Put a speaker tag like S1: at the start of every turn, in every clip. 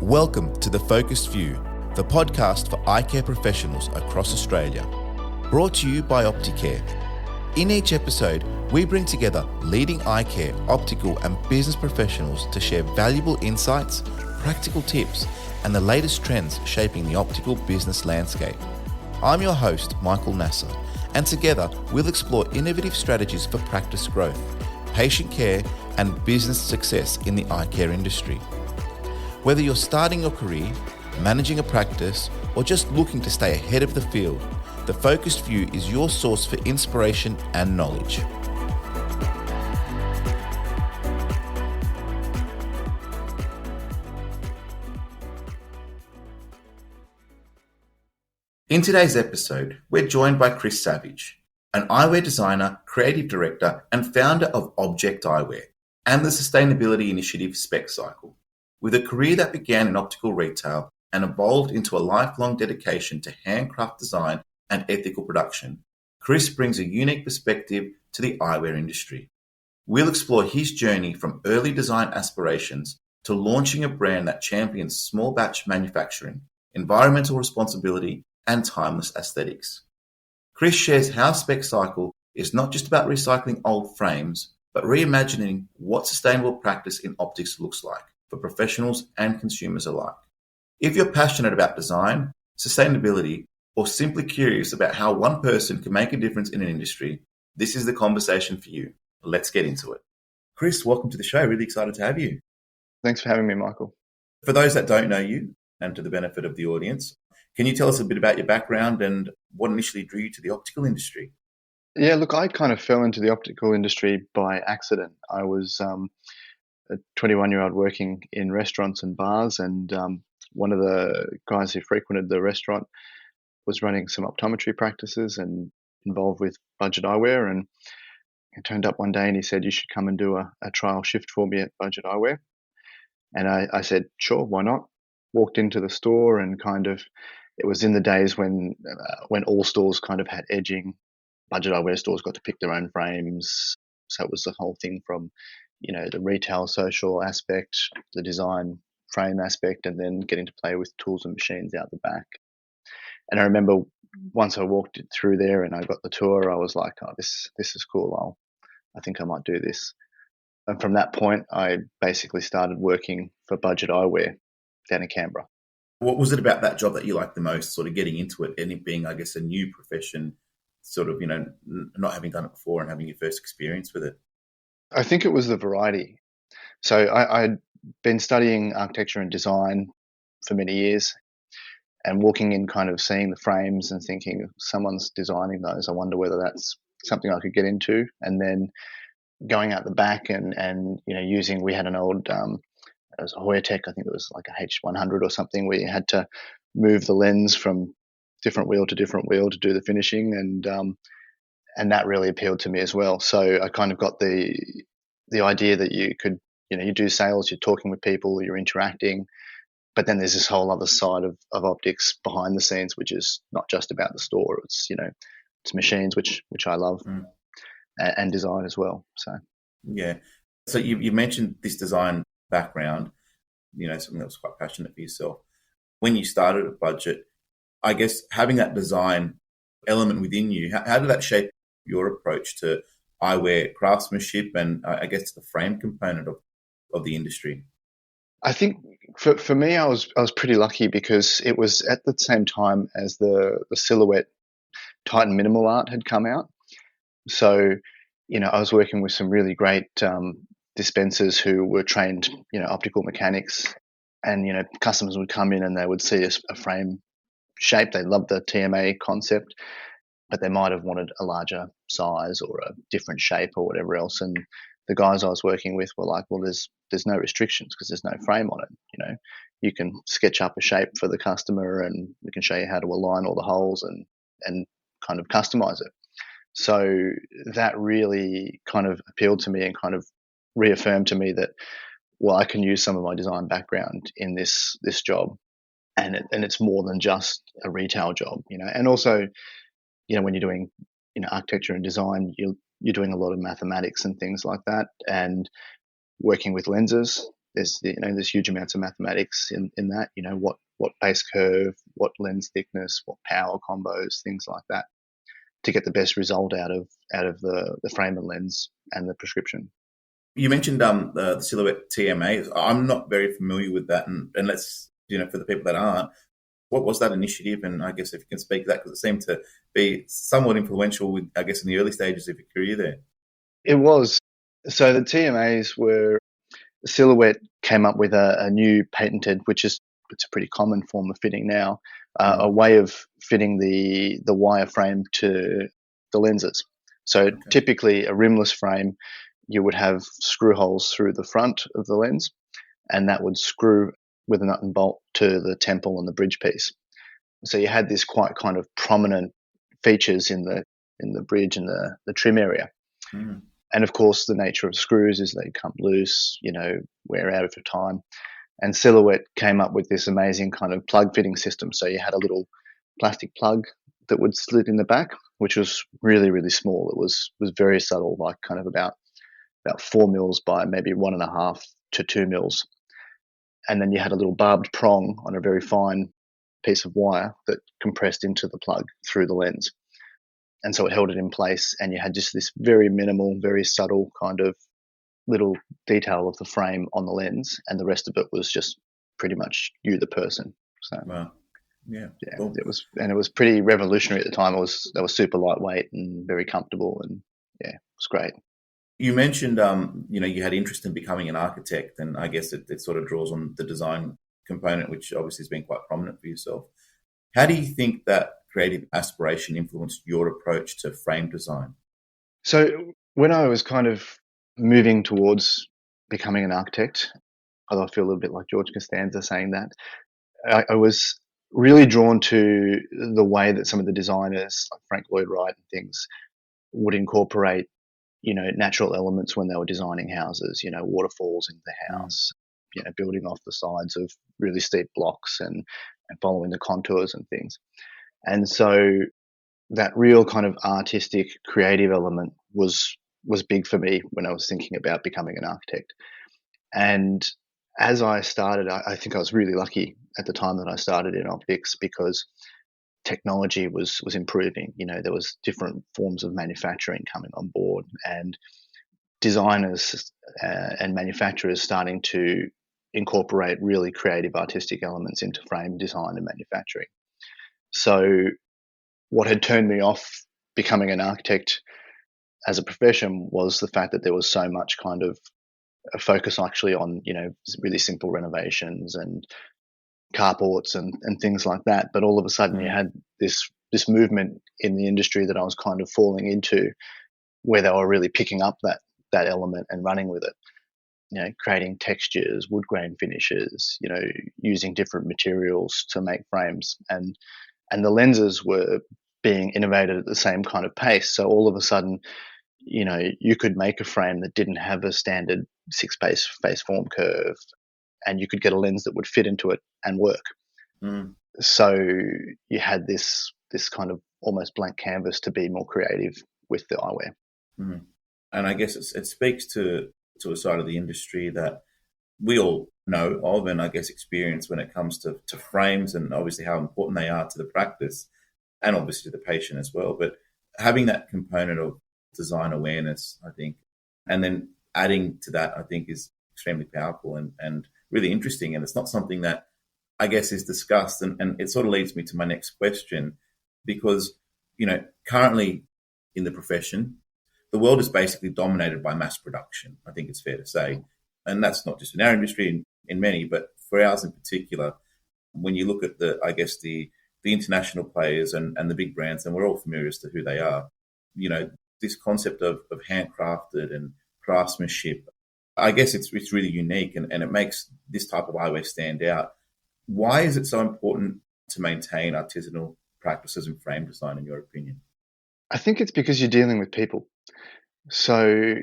S1: Welcome to The Focused View, the podcast for eye care professionals across Australia. Brought to you by Opticare. In each episode, we bring together leading eye care, optical and business professionals to share valuable insights, practical tips, and the latest trends shaping the optical business landscape. I'm your host, Michael Nasser, and together we'll explore innovative strategies for practice growth, patient care, and business success in the eye care industry. Whether you're starting your career, managing a practice, or just looking to stay ahead of the field, The Focused View is your source for inspiration and knowledge. In today's episode, we're joined by Chris Savage, an eyewear designer, creative director, and founder of Objekt Eyewear and the sustainability initiative Spexcycle. With a career that began in optical retail and evolved into a lifelong dedication to handcraft design and ethical production, Chris brings a unique perspective to the eyewear industry. We'll explore his journey from early design aspirations to launching a brand that champions small batch manufacturing, environmental responsibility, and timeless aesthetics. Chris shares how Spexcycle is not just about recycling old frames, but reimagining what sustainable practice in optics looks like for professionals and consumers alike. If you're passionate about design, sustainability, or simply curious about how one person can make a difference in an industry, this is the conversation for you. Let's get into it. Chris, welcome to the show. Really excited to have you.
S2: Thanks for having me, Michael.
S1: For those that don't know you, and to the benefit of the audience, can you tell us a bit about your background and what initially drew you to the optical industry?
S2: Yeah, look, I kind of fell into the optical industry by accident. I was a 21-year-old working in restaurants and bars, and one of the guys who frequented the restaurant was running some optometry practices and involved with budget eyewear, and he turned up one day and he said, "You should come and do a trial shift for me at budget eyewear." And I said, "Sure, why not?" Walked into the store and it was in the days when all stores kind of had edging. Budget eyewear stores got to pick their own frames. So it was the whole thing from, the retail social aspect, the design frame aspect, and then getting to play with tools and machines out the back. And I remember once I walked through there and I got the tour, I was like, "Oh, this is cool. I think I might do this." And from that point, I basically started working for budget eyewear down in Canberra.
S1: What was it about that job that you liked the most, sort of getting into it and it being, I guess, a new profession, sort of, not having done it before and having your first experience with it?
S2: I think it was the variety. So I'd been studying architecture and design for many years and walking in kind of seeing the frames and thinking, someone's designing those. I wonder whether that's something I could get into. And then going out the back and using, we had an old, it was a Hoyatech, I think it was like a H100 or something, where you had to move the lens from different wheel to different wheel to do the finishing, and that really appealed to me as well. So I kind of got the idea that you could, you do sales, you're talking with people, you're interacting, but then there's this whole other side of optics behind the scenes, which is not just about the store. It's it's machines, which I love, and design as well. So
S1: yeah. So you mentioned this design background, something that was quite passionate for yourself. When you started at Budget, I guess having that design element within you, how did that shape your approach to eyewear craftsmanship and I guess the frame component of the industry?
S2: I think for me, I was pretty lucky because it was at the same time as the silhouette Titan minimal art had come out. So, I was working with some really great dispensers who were trained, optical mechanics, and, customers would come in and they would see a frame shape. They loved the TMA concept, but they might have wanted a larger size or a different shape or whatever else. And the guys I was working with were like, "Well, there's no restrictions because there's no frame on it. You can sketch up a shape for the customer and we can show you how to align all the holes and kind of customize it." So that really kind of appealed to me and kind of reaffirmed to me that, well, I can use some of my design background in this job, and it's more than just a retail job, And also, when you're doing, architecture and design, you're doing a lot of mathematics and things like that, and working with lenses. there's huge amounts of mathematics in that. What base curve, what lens thickness, what power combos, things like that, to get the best result out of the frame and lens and the prescription.
S1: You mentioned the Silhouette TMA. I'm not very familiar with that, and let's for the people that aren't, what was that initiative? And I guess if you can speak to that, because it seemed to be somewhat influential with, I guess, in the early stages of your career there.
S2: It was. So the TMAs were, Silhouette came up with a new patented, it's a pretty common form of fitting now, a way of fitting the wireframe to the lenses. So typically a rimless frame, you would have screw holes through the front of the lens, and that would screw with a nut and bolt to the temple and the bridge piece. So you had this quite kind of prominent features in the bridge and the trim area.
S1: Mm.
S2: And of course, the nature of screws is they come loose, wear out over time. And Silhouette came up with this amazing kind of plug fitting system. So you had a little plastic plug that would slid in the back, which was really, really small. It was very subtle, like kind of about 4 mils by maybe 1.5 to 2 mils. And then you had a little barbed prong on a very fine piece of wire that compressed into the plug through the lens. And so it held it in place, and you had just this very minimal, very subtle kind of little detail of the frame on the lens, and the rest of it was just pretty much you, the person. So,
S1: wow. Yeah,
S2: cool. It was pretty revolutionary at the time. It was super lightweight and very comfortable, and it was great.
S1: You mentioned, you had interest in becoming an architect, and I guess it sort of draws on the design component, which obviously has been quite prominent for yourself. How do you think that creative aspiration influenced your approach to frame design?
S2: So when I was kind of moving towards becoming an architect, although I feel a little bit like George Costanza saying that, I was really drawn to the way that some of the designers, like Frank Lloyd Wright and things, would incorporate natural elements when they were designing houses, waterfalls into the house, building off the sides of really steep blocks and following the contours and things. And so that real kind of artistic, creative element was big for me when I was thinking about becoming an architect. And as I started, I think I was really lucky at the time that I started in optics, because technology was improving. There was different forms of manufacturing coming on board, and designers and manufacturers starting to incorporate really creative artistic elements into frame design and manufacturing. So what had turned me off becoming an architect as a profession was the fact that there was so much kind of a focus actually on, really simple renovations and carports and things like that. But all of a sudden you had this movement in the industry that I was kind of falling into, where they were really picking up that element and running with it, creating textures, wood grain finishes, using different materials to make frames. And the lenses were being innovated at the same kind of pace. So all of a sudden, you could make a frame that didn't have a standard 6-face form curve, and you could get a lens that would fit into it and work.
S1: Mm.
S2: So you had this kind of almost blank canvas to be more creative with the eyewear.
S1: Mm. And I guess it speaks to a side of the industry that we all know of, and I guess experience when it comes to frames, and obviously how important they are to the practice and obviously to the patient as well. But having that component of design awareness, I think, and then adding to that, I think, is extremely powerful and really interesting. And it's not something that I guess is discussed. And it sort of leads me to my next question, because, currently in the profession, the world is basically dominated by mass production. I think it's fair to say. And that's not just in our industry, in many, but for ours in particular, when you look at the international players and the big brands, and we're all familiar as to who they are, this concept of handcrafted and craftsmanship, I guess it's really unique, and it makes this type of eyewear stand out. Why is it so important to maintain artisanal practices in frame design, in your opinion?
S2: I think it's because you're dealing with people. So,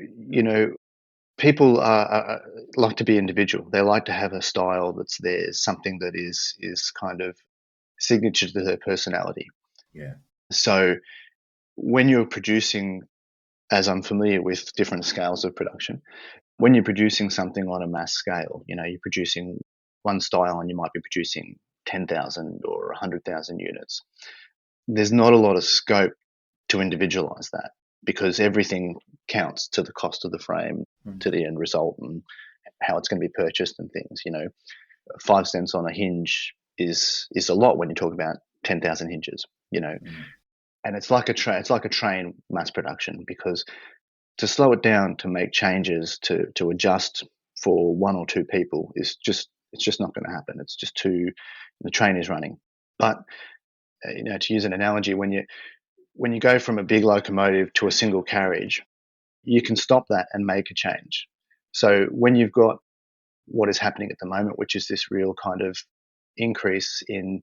S2: people are like to be individual. They like to have a style that's theirs, something that is kind of signature to their personality.
S1: Yeah.
S2: So when you're producing, as I'm familiar with different scales of production, when you're producing something on a mass scale, you're producing one style and you might be producing 10,000 or 100,000 units. There's not a lot of scope to individualize that because everything counts to the cost of the frame, to the end result, and how it's going to be purchased and things. 5 cents on a hinge is a lot when you talk about 10,000 hinges. And it's like a train mass production, because to slow it down, to make changes, to adjust for one or two people it's just not going to happen. It's just the train is running. But to use an analogy, when you go from a big locomotive to a single carriage, you can stop that and make a change. So when you've got what is happening at the moment, which is this real kind of increase in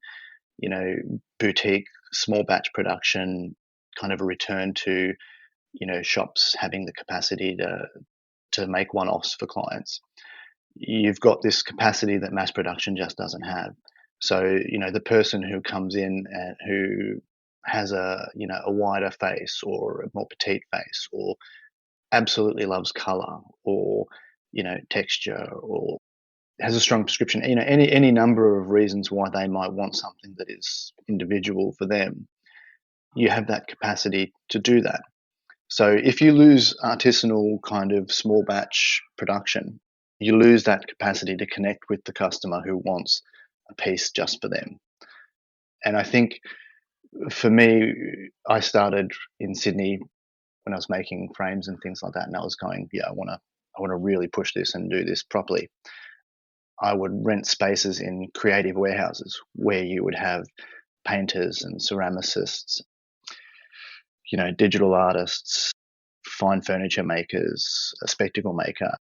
S2: boutique small batch production, kind of a return to shops having the capacity to make one-offs for clients, you've got this capacity that mass production just doesn't have. So the person who comes in and who has a wider face or a more petite face, or absolutely loves color or texture, or has a strong prescription, any number of reasons why they might want something that is individual for them, you have that capacity to do that. So if you lose artisanal kind of small batch production, you lose that capacity to connect with the customer who wants a piece just for them. And I think for me, I started in Sydney when I was making frames and things like that, and I was going, I want to really push this and do this properly. I would rent spaces in creative warehouses where you would have painters and ceramicists, digital artists, fine furniture makers, a spectacle maker,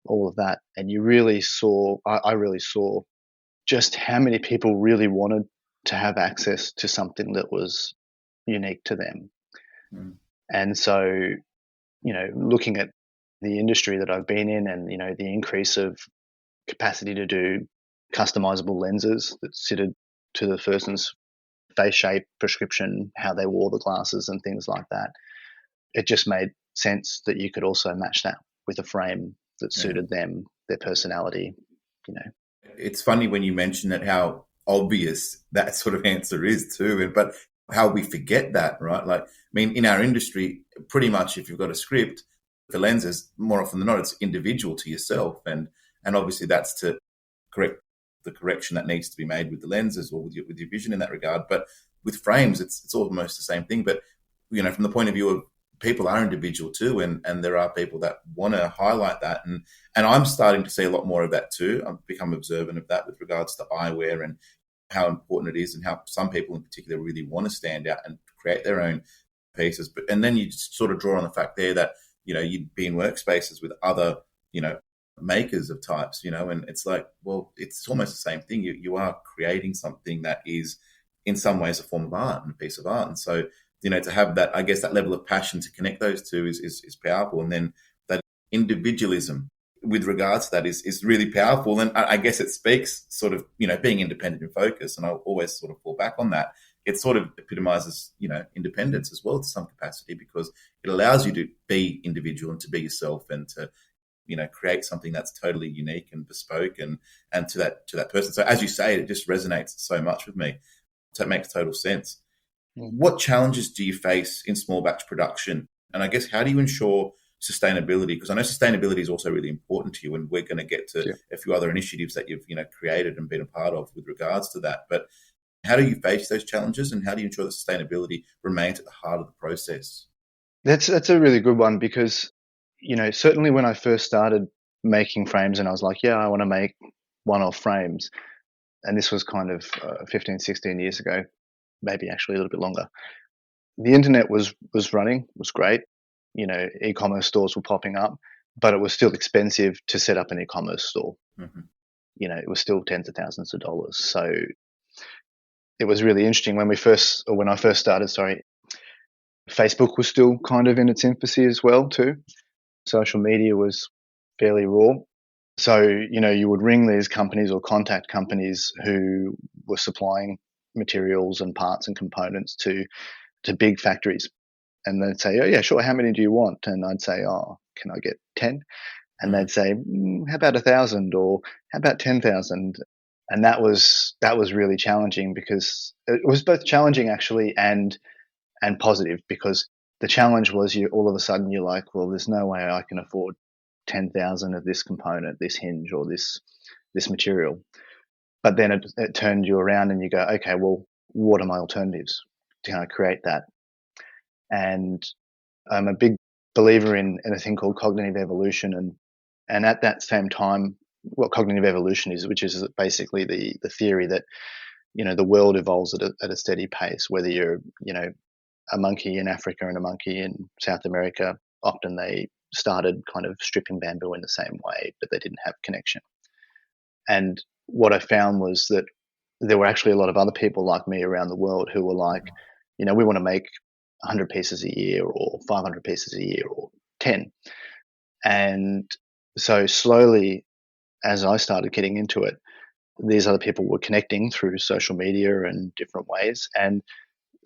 S2: all of that. And you really saw, I really saw just how many people really wanted to have access to something that was unique to them. And so, looking at the industry that I've been in, and, the increase of capacity to do customizable lenses that suited to the person's face shape, prescription, how they wore the glasses and things like that, it just made sense that you could also match that with a frame that suited them, their personality.
S1: It's funny when you mention it, how obvious that sort of answer is too, but how we forget that, right? Like, I mean, in our industry, pretty much if you've got a script for lenses, more often than not, it's individual to yourself. And obviously that's to correct the correction that needs to be made with the lenses or with your vision in that regard. But with frames, it's almost the same thing. But, from the point of view of people are individual too, and there are people that want to highlight that. And I'm starting to see a lot more of that too. I've become observant of that with regards to eyewear and how important it is, and how some people in particular really want to stand out and create their own pieces. And then you just sort of draw on the fact there that, you'd be in workspaces with other, makers of types, and it's like, well, it's almost the same thing. You are creating something that is in some ways a form of art and a piece of art. And so, to have that, I guess, that level of passion to connect those two is powerful. And then that individualism with regards to that is really powerful. And I guess it speaks sort of, being independent and focused. And I always sort of fall back on that. It sort of epitomizes, independence as well to some capacity, because it allows you to be individual and to be yourself and to, create something that's totally unique and bespoke and to that person. So as you say, it just resonates so much with me. So it makes total sense. What challenges do you face in small batch production? And I guess, how do you ensure sustainability? Because I know sustainability is also really important to you, and we're going to get to a few other initiatives that you've, created and been a part of with regards to that. But how do you face those challenges, and how do you ensure that sustainability remains at the heart of the process?
S2: That's a really good one, because, certainly when I first started making frames and I was like, I want to make one-off frames. And this was kind of 15, 16 years ago, maybe actually a little bit longer. The internet was running, was great. E-commerce stores were popping up, but it was still expensive to set up an e-commerce store. Mm-hmm. It was still tens of thousands of dollars. So it was really interesting when I first started, Facebook was still kind of in its infancy as well too. Social media was fairly raw. So, you would ring these companies or contact companies who were supplying materials and parts and components to big factories. And they'd say, oh, yeah, sure, how many do you want? And I'd say, oh, can I get 10? And they'd say, how about 1,000 or how about 10,000? And that was really challenging, because it was both challenging actually and positive, because the challenge was you all of a sudden you're like, well, there's no way I can afford 10,000 of this component, this hinge or this material. But then it turned you around and you go, okay, well, what are my alternatives to kind of create that? And I'm a big believer in a thing called cognitive evolution. And at that same time, what cognitive evolution is, which is basically the theory that, the world evolves at a steady pace, whether you're, a monkey in Africa and a monkey in South America. Often they started kind of stripping bamboo in the same way, but they didn't have connection. And what I found was that there were actually a lot of other people like me around the world who were like, we want to make 100 pieces a year or 500 pieces a year or 10. And so slowly, as I started getting into it, these other people were connecting through social media and different ways. And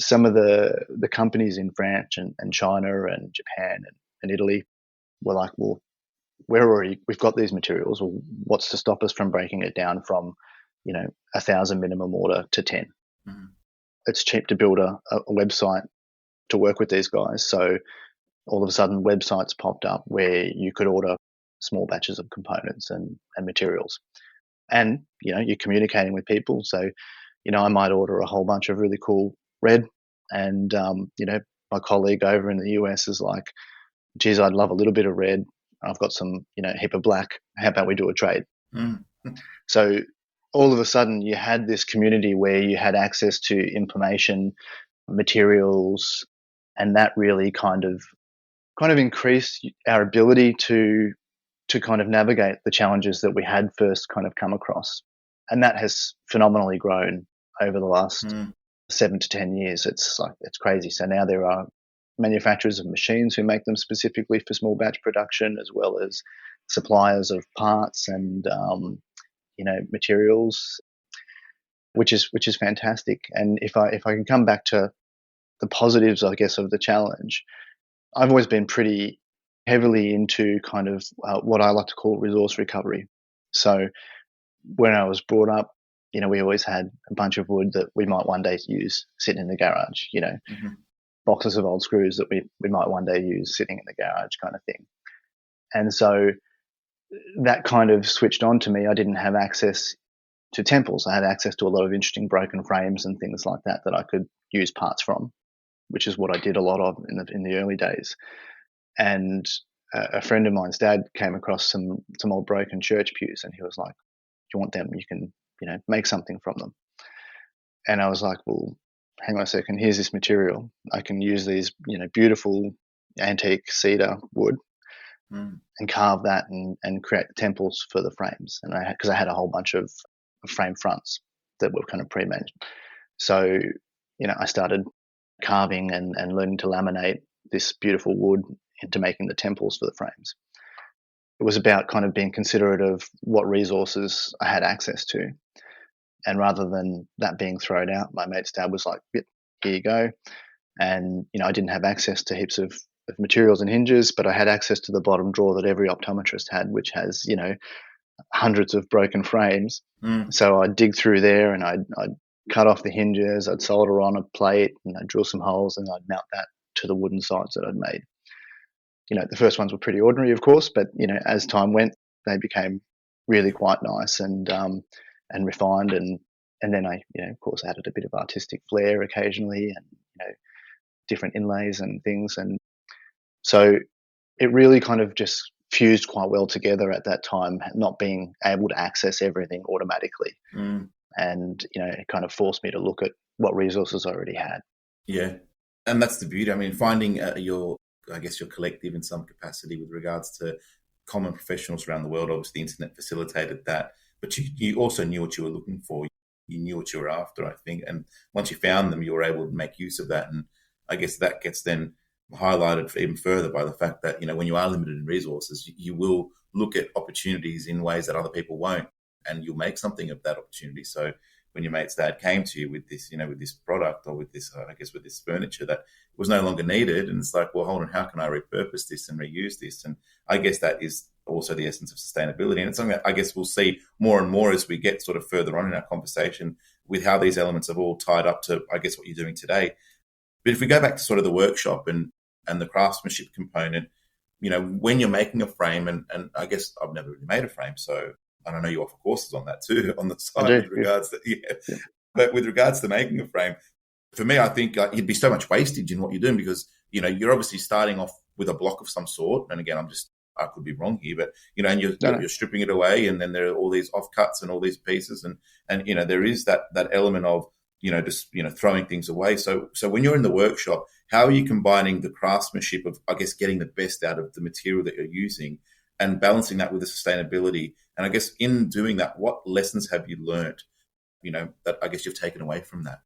S2: some of the companies in France and China and Japan and Italy were like, well, we've got these materials. Well, what's to stop us from breaking it down from, 1,000 minimum order to 10? Mm-hmm. It's cheap to build a website to work with these guys. So all of a sudden websites popped up where you could order small batches of components and materials. And, you're communicating with people. So, I might order a whole bunch of really cool red. And, my colleague over in the US is like, geez, I'd love a little bit of red. I've got some, heap of black. How about we do a trade? Mm-hmm. So all of a sudden you had this community where you had access to information, materials, and that really kind of increased our ability to kind of navigate the challenges that we had first kind of come across. And that has phenomenally grown over the last 7 to 10 years. It's crazy. So now there are manufacturers of machines who make them specifically for small batch production, as well as suppliers of parts and materials, which is fantastic. And if I can come back to the positives, I guess, of the challenge, I've always been pretty heavily into kind of what I like to call resource recovery. So when I was brought up, we always had a bunch of wood that we might one day use sitting in the garage, mm-hmm. boxes of old screws that we might one day use sitting in the garage kind of thing. And so that kind of switched on to me. I didn't have access to temples. I had access to a lot of interesting broken frames and things like that I could use parts from, which is what I did a lot of in the early days. And a friend of mine's dad came across some old broken church pews, and he was like, "Do you want them? You can, make something from them." And I was like, "Well, hang on a second. Here's this material. I can use these, beautiful antique cedar wood and carve that and create the temples for the frames." And because I had a whole bunch of frame fronts that were kind of pre-made. So, I started carving and learning to laminate this beautiful wood into making the temples for the frames. It was about kind of being considerate of what resources I had access to. And rather than that being thrown out, my mate's dad was like, "Here you go." And, I didn't have access to heaps of materials and hinges, but I had access to the bottom drawer that every optometrist had, which has, hundreds of broken frames. So I'd dig through there and I'd cut off the hinges, I'd solder on a plate, and I'd drill some holes, and I'd mount that to the wooden sides that I'd made. The first ones were pretty ordinary, of course, but, as time went, they became really quite nice and refined. And then I, of course, added a bit of artistic flair occasionally and, different inlays and things. And so it really kind of just fused quite well together at that time, not being able to access everything automatically. And, it kind of forced me to look at what resources I already had.
S1: Yeah. And that's the beauty. I mean, finding your collective in some capacity with regards to common professionals around the world. Obviously, the internet facilitated that, but you also knew what you were looking for. You knew what you were after, I think. And once you found them, you were able to make use of that. And I guess that gets then highlighted even further by the fact that, when you are limited in resources, you will look at opportunities in ways that other people won't, and you'll make something of that opportunity. So when your mate's dad came to you with this, with this product or with this, with this furniture that was no longer needed, and it's like, well, hold on, how can I repurpose this and reuse this? And I guess that is also the essence of sustainability. And it's something that I guess we'll see more and more as we get sort of further on in our conversation with how these elements have all tied up to, I guess, what you're doing today. But if we go back to sort of the workshop and the craftsmanship component, when you're making a frame, and I guess I've never really made a frame, so I know you offer courses on that too on the side with regards to But with regards to making a frame, for me, I think it'd be so much wastage in what you're doing because you're obviously starting off with a block of some sort, and again, I could be wrong here, but and you're stripping it away, and then there are all these offcuts and all these pieces, and there is that element of just throwing things away. So when you're in the workshop, how are you combining the craftsmanship of, I guess, getting the best out of the material that you're using and balancing that with the sustainability? And I guess in doing that, what lessons have you learned, that I guess you've taken away from that?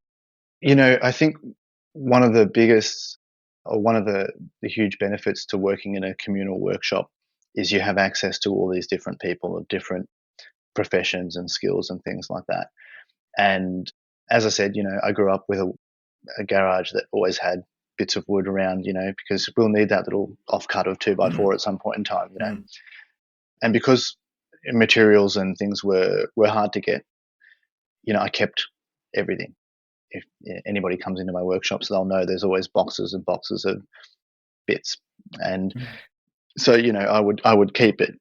S2: I think one of the biggest, or one of the huge benefits to working in a communal workshop is you have access to all these different people of different professions and skills and things like that. And as I said, I grew up with a garage that always had bits of wood around, because we'll need that little offcut of 2x4 at some point in time, And because materials and things were hard to get, I kept everything. If anybody comes into my workshops, they'll know there's always boxes and boxes of bits. And so, I would keep it,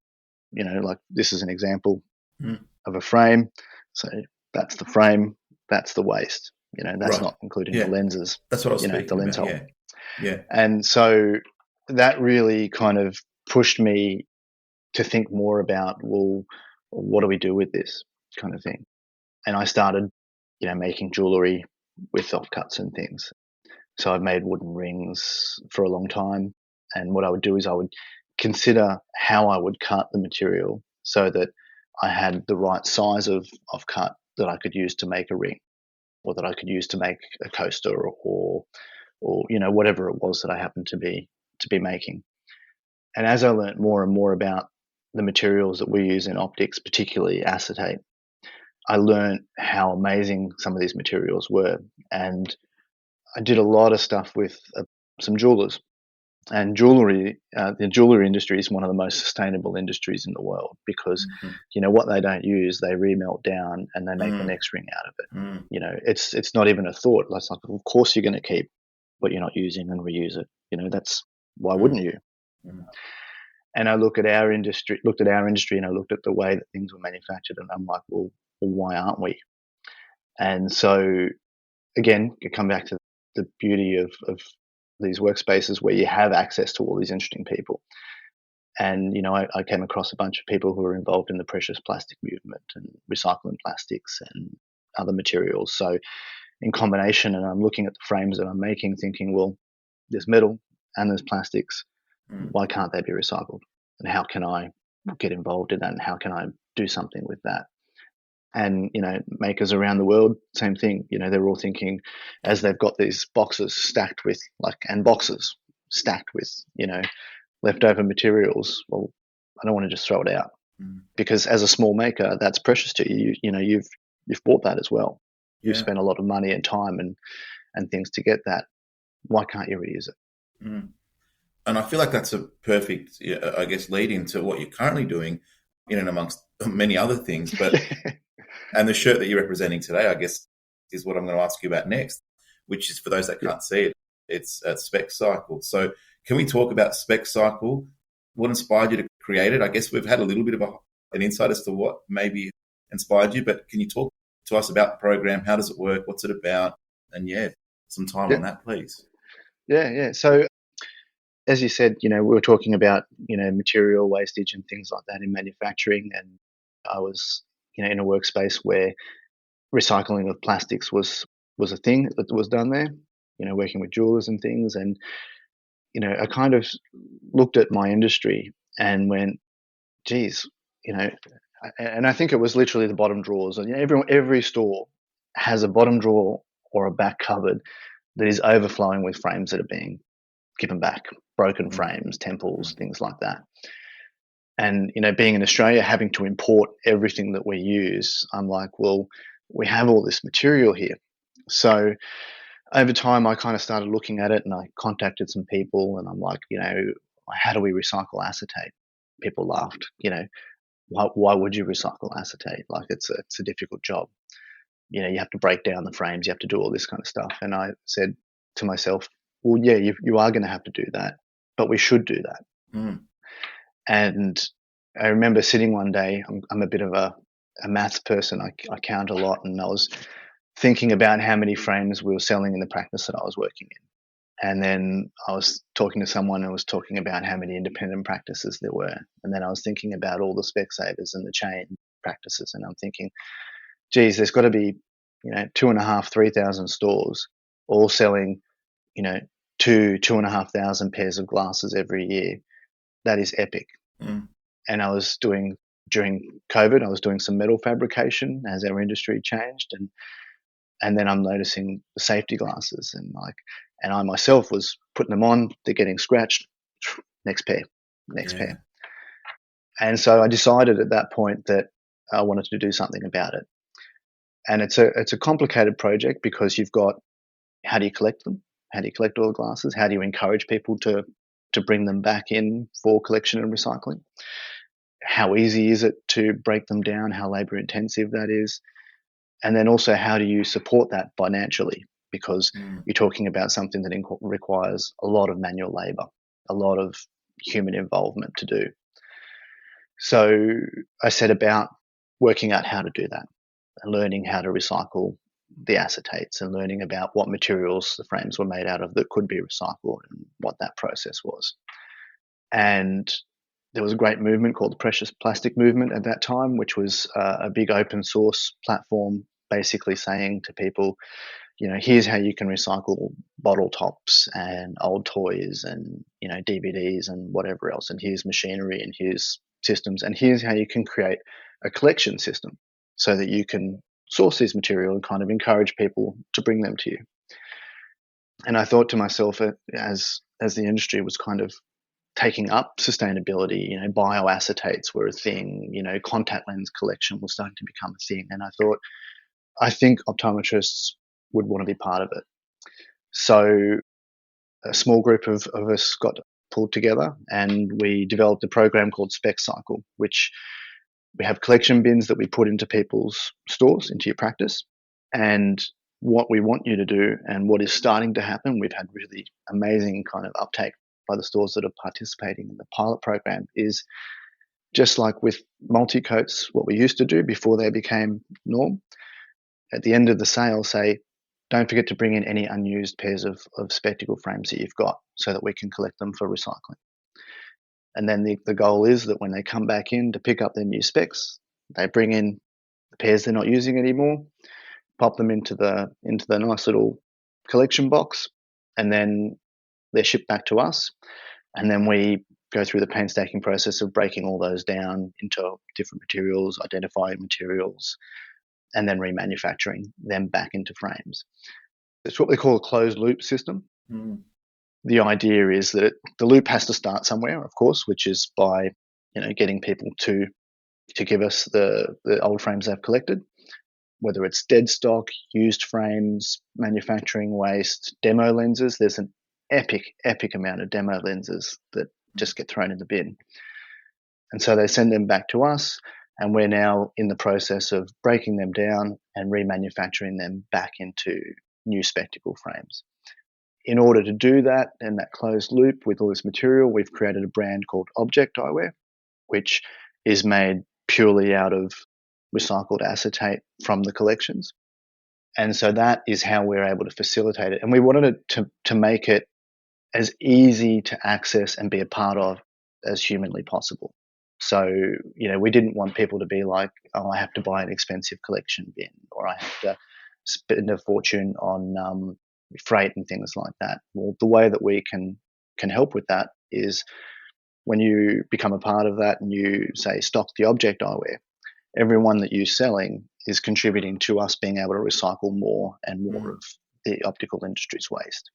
S2: like this is an example of a frame. So that's the frame, that's the waste. That's not including the lenses.
S1: That's what I was speaking
S2: the lens
S1: about.
S2: hole.
S1: Yeah.
S2: And so that really kind of pushed me to think more about, well, what do we do with this kind of thing? And I started, making jewelry with offcuts and things. So I've made wooden rings for a long time. And what I would do is I would consider how I would cut the material so that I had the right size of cut that I could use to make a ring, or that I could use to make a coaster, or whatever it was that I happened to be making. And as I learned more and more about the materials that we use in optics, particularly acetate, I learned how amazing some of these materials were. And I did a lot of stuff with some jewelers. And jewelry, the jewelry industry is one of the most sustainable industries in the world because, what they don't use, they remelt down and they make the next ring out of it. It's not even a thought. It's like, of course you're going to keep what you're not using and reuse it. That's why wouldn't you? And I looked at our industry, and I looked at the way that things were manufactured, and I'm like, well, why aren't we? And so, again, you come back to the beauty of these workspaces where you have access to all these interesting people. And, I came across a bunch of people who were involved in the precious plastic movement and recycling plastics and other materials. So in combination, and I'm looking at the frames that I'm making thinking, well, there's metal and there's plastics. Why can't they be recycled? And how can I get involved in that? And how can I do something with that? And, makers around the world, same thing. They're all thinking as they've got these boxes stacked with leftover materials. Well, I don't want to just throw it out because as a small maker, that's precious to you. You've bought that as well. You've spent a lot of money and time and things to get that. Why can't you reuse it?
S1: And I feel like that's a perfect, I guess, lead into what you're currently doing in and amongst many other things. But and the shirt that you're representing today, I guess, is what I'm going to ask you about next, which is for those that can't see it. It's Spexcycle. So can we talk about Spexcycle? What inspired you to create it? I guess we've had a little bit of an insight as to what maybe inspired you, but can you talk to us about the program? How does it work? What's it about? And some time on that, please.
S2: Yeah. So as you said, we were talking about, material wastage and things like that in manufacturing. And I was, in a workspace where recycling of plastics was a thing that was done there, working with jewelers and things. And, I kind of looked at my industry and went, geez, and I think it was literally the bottom drawers. And every store has a bottom drawer or a back cupboard that is overflowing with frames that are being given back, broken frames, temples, things like that. And, being in Australia, having to import everything that we use, I'm like, well, we have all this material here. So over time, I kind of started looking at it and I contacted some people and I'm like, how do we recycle acetate? people laughed. Why would you recycle acetate? Like it's a difficult job. You have to break down the frames, you have to do all this kind of stuff. And I said to myself, well, yeah, you are going to have to do that, but we should do that.
S1: Mm.
S2: And I remember sitting one day, I'm a bit of a maths person. I count a lot, and I was thinking about how many frames we were selling in the practice that I was working in. And then I was talking to someone who was talking about how many independent practices there were. And then I was thinking about all the Specsavers and the chain practices. And I'm thinking, geez, there's got to be, 2,500, 3,000 stores all selling, 2,500 pairs of glasses every year. That is epic.
S1: Mm.
S2: And during COVID, I was doing some metal fabrication as our industry changed. And then I'm noticing the safety glasses, and I myself was putting them on. They're getting scratched. Next pair. And so I decided at that point that I wanted to do something about it. And it's a complicated project because you've got, how do you collect them? How do you collect all the glasses? How do you encourage people to bring them back in for collection and recycling? How easy is it to break them down? How labor intensive that is? And then also, how do you support that financially? Because you're talking about something that requires a lot of manual labor, a lot of human involvement to do. So I set about working out how to do that, and learning how to recycle the acetates, and learning about what materials the frames were made out of that could be recycled, and what that process was. And there was a great movement called the Precious Plastic Movement at that time, which was a big open source platform, basically saying to people, here's how you can recycle bottle tops and old toys and, DVDs and whatever else. And here's machinery, and here's systems, and here's how you can create a collection system so that you can source these material and kind of encourage people to bring them to you. And I thought to myself, as the industry was kind of taking up sustainability, bioacetates were a thing, contact lens collection was starting to become a thing. And I thought, I think optometrists would want to be part of it. So a small group of us got pulled together, and we developed a program called Spexcycle, which we have collection bins that we put into people's stores, into your practice. And what we want you to do, and what is starting to happen, we've had really amazing kind of uptake by the stores that are participating in the pilot program, is just like with multi-coats, what we used to do before they became norm. At the end of the sale, say, don't forget to bring in any unused pairs of spectacle frames that you've got, so that we can collect them for recycling. And then the goal is that when they come back in to pick up their new specs, they bring in the pairs they're not using anymore, pop them into the nice little collection box, and then they're shipped back to us. And then we go through the painstaking process of breaking all those down into different materials, identifying materials, and then remanufacturing them back into frames. It's what we call a closed loop system.
S1: Mm.
S2: The idea is that the loop has to start somewhere, of course, which is by getting people to give us the old frames they've collected, whether it's dead stock, used frames, manufacturing waste, demo lenses. There's an epic amount of demo lenses that just get thrown in the bin. And so they send them back to us, and we're now in the process of breaking them down and remanufacturing them back into new spectacle frames. In order to do that, and that closed loop with all this material, we've created a brand called Objekt Eyewear, which is made purely out of recycled acetate from the collections. And so that is how we're able to facilitate it. And we wanted it to make it as easy to access and be a part of as humanly possible. So, we didn't want people to be like, oh, I have to buy an expensive collection bin, or I have to spend a fortune on freight and things like that. Well, the way that we can help with that is when you become a part of that and you, say, stock the Objekt Eyewear, everyone that you're selling is contributing to us being able to recycle more and more of the optical industry's waste.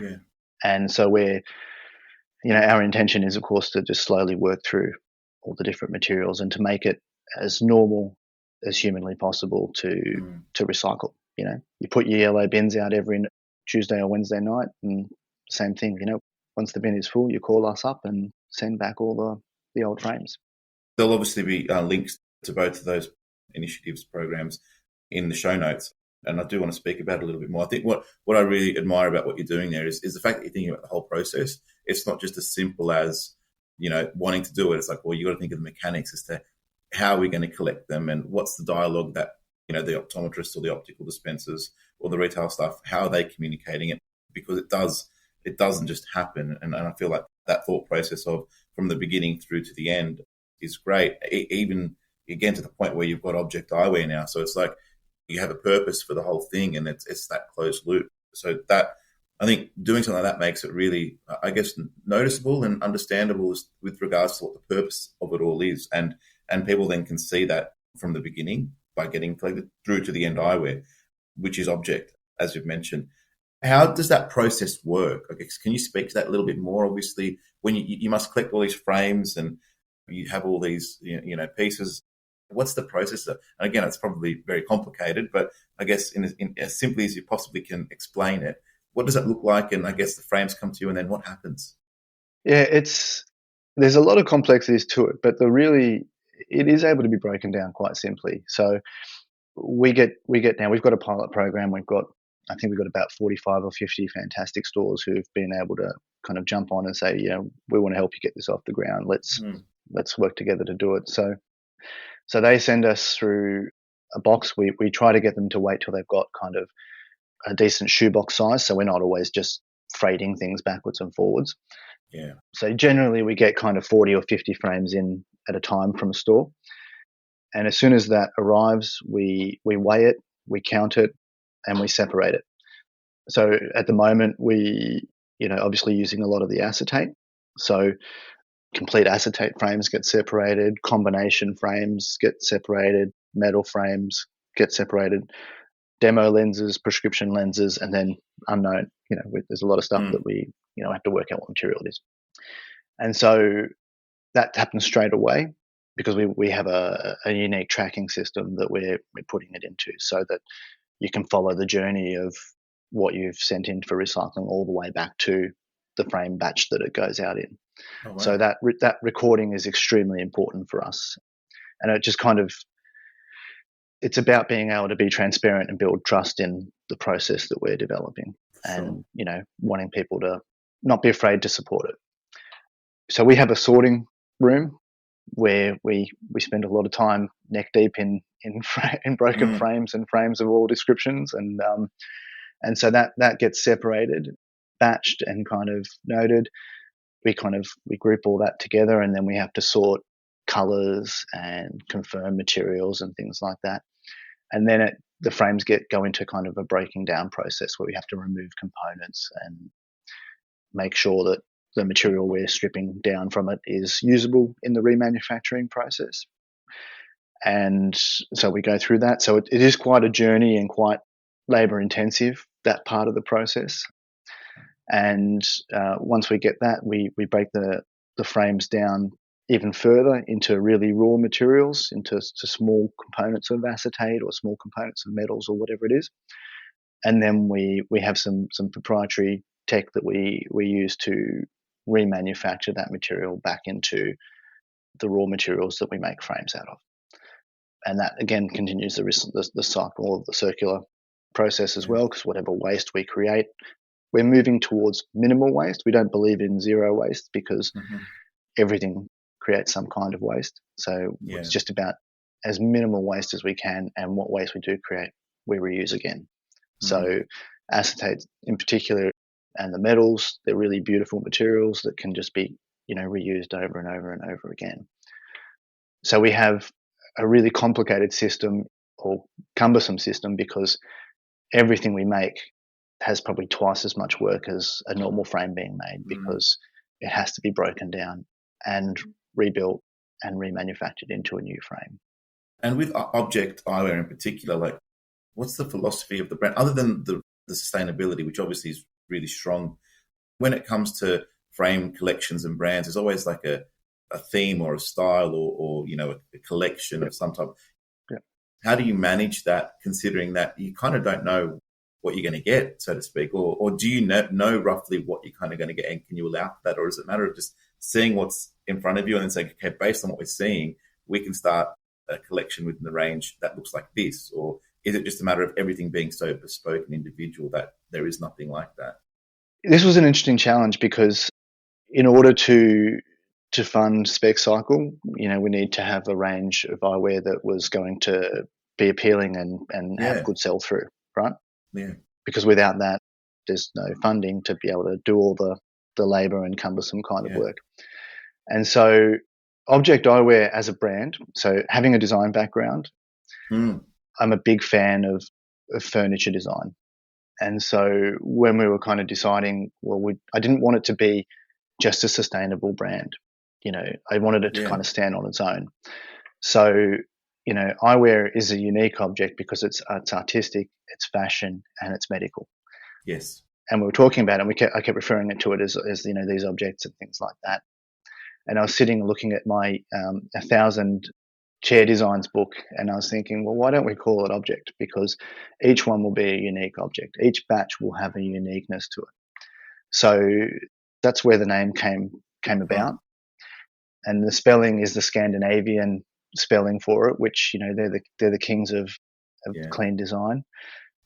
S1: Yeah.
S2: And so our intention is, of course, to just slowly work through all the different materials and to make it as normal as humanly possible to recycle. You put your yellow bins out every Tuesday or Wednesday night, and same thing, once the bin is full, you call us up and send back all the old frames.
S1: There'll obviously be links to both of those initiatives, programs in the show notes. And I do want to speak about it a little bit more. I think what I really admire about what you're doing there is the fact that you're thinking about the whole process. It's not just as simple as, wanting to do it. It's like, well, you got to think of the mechanics as to how are we going to collect them and what's the dialogue that, the optometrists or the optical dispensers or the retail staff, how are they communicating it? Because it doesn't just happen. And I feel like that thought process of from the beginning through to the end is great. Even again, to the point where you've got Objekt Eyewear now. So it's like you have a purpose for the whole thing and it's that closed loop. So that, I think doing something like that makes it really, I guess, noticeable and understandable with regards to what the purpose of it all is. And people then can see that from the beginning by getting collected through to the end eyewear, which is Objekt, as you've mentioned. How does that process work? I guess, can you speak to that a little bit more? Obviously, when you must collect all these frames and you have all these, pieces. What's the process? And again, it's probably very complicated, but I guess in as simply as you possibly can explain it, what does that look like? And I guess the frames come to you, and then what happens?
S2: Yeah, there's a lot of complexities to it, but it is able to be broken down quite simply. So we get now, we've got a pilot program. I think we've got about 45 or 50 fantastic stores who've been able to kind of jump on and say, we want to help you get this off the ground. Let's work together to do it. So they send us through a box. We try to get them to wait till they've got kind of a decent shoebox size. So we're not always just freighting things backwards and forwards.
S1: Yeah.
S2: So generally we get kind of 40 or 50 frames in at a time from a store. And as soon as that arrives, we weigh it, we count it, and we separate it. So at the moment, we, obviously using a lot of the acetate. So complete acetate frames get separated, combination frames get separated, metal frames get separated, demo lenses, prescription lenses, and then unknown. There's a lot of stuff that we, have to work out what material it is. And so that happens straight away because we have a unique tracking system that we're putting it into so that you can follow the journey of what you've sent in for recycling all the way back to the frame batch that it goes out in. Oh, wow. So that recording is extremely important for us. And it just it's about being able to be transparent and build trust in the process that we're developing. Sure. And, wanting people to not be afraid to support it. So we have a sorting room where we spend a lot of time neck deep in broken frames and frames of all descriptions. And so that gets separated, batched and kind of noted. We group all that together, and then we have to sort colors and confirm materials and things like that. And then the frames go into kind of a breaking down process where we have to remove components and make sure that the material we're stripping down from it is usable in the remanufacturing process. And so we go through that. So it is quite a journey and quite labor intensive, that part of the process. And once we get that, we break the frames down even further into really raw materials, into small components of acetate or small components of metals or whatever it is. And then we have some proprietary tech that we use to remanufacture that material back into the raw materials that we make frames out of. And that, again, continues the cycle of the circular process as well, because whatever waste we create, we're moving towards minimal waste. We don't believe in zero waste because everything creates some kind of waste. So it's just about as minimal waste as we can, and what waste we do create, we reuse again. So acetate in particular and the metals, they're really beautiful materials that can just be, reused over and over and over again. So we have a really complicated system or cumbersome system because everything we make has probably twice as much work as a normal frame being made because it has to be broken down and rebuilt and remanufactured into a new frame.
S1: And with Objekt Eyewear in particular, what's the philosophy of the brand other than the sustainability, which obviously is really strong? When it comes to frame collections and brands, there's always like a theme or a style or a collection of some type.
S2: Yeah.
S1: How do you manage that, considering that you kind of don't know what you're going to get, so to speak, or do you know roughly what you're kind of going to get, and can you allow for that, or does it matter of just seeing what's in front of you and then saying, okay, based on what we're seeing, we can start a collection within the range that looks like this? Or is it just a matter of everything being so bespoke and individual that there is nothing like that?
S2: This was an interesting challenge because in order to fund Spexcycle, we need to have a range of eyewear that was going to be appealing and have good sell through, right?
S1: Yeah.
S2: Because without that, there's no funding to be able to do all the labor and cumbersome kind of work. And so Objekt Eyewear as a brand, so having a design background, I'm a big fan of furniture design. And so when we were kind of deciding, I didn't want it to be just a sustainable brand. I wanted it to kind of stand on its own. So, eyewear is a unique object because it's artistic, it's fashion, and it's medical.
S1: Yes.
S2: And we were talking about it, I kept referring to it as these objects and things like that. And I was sitting looking at my 1,000 chair designs book, and I was thinking, well, why don't we call it Objekt? Because each one will be a unique object. Each batch will have a uniqueness to it. So that's where the name came about. And the spelling is the Scandinavian spelling for it, which, they're the kings of clean design.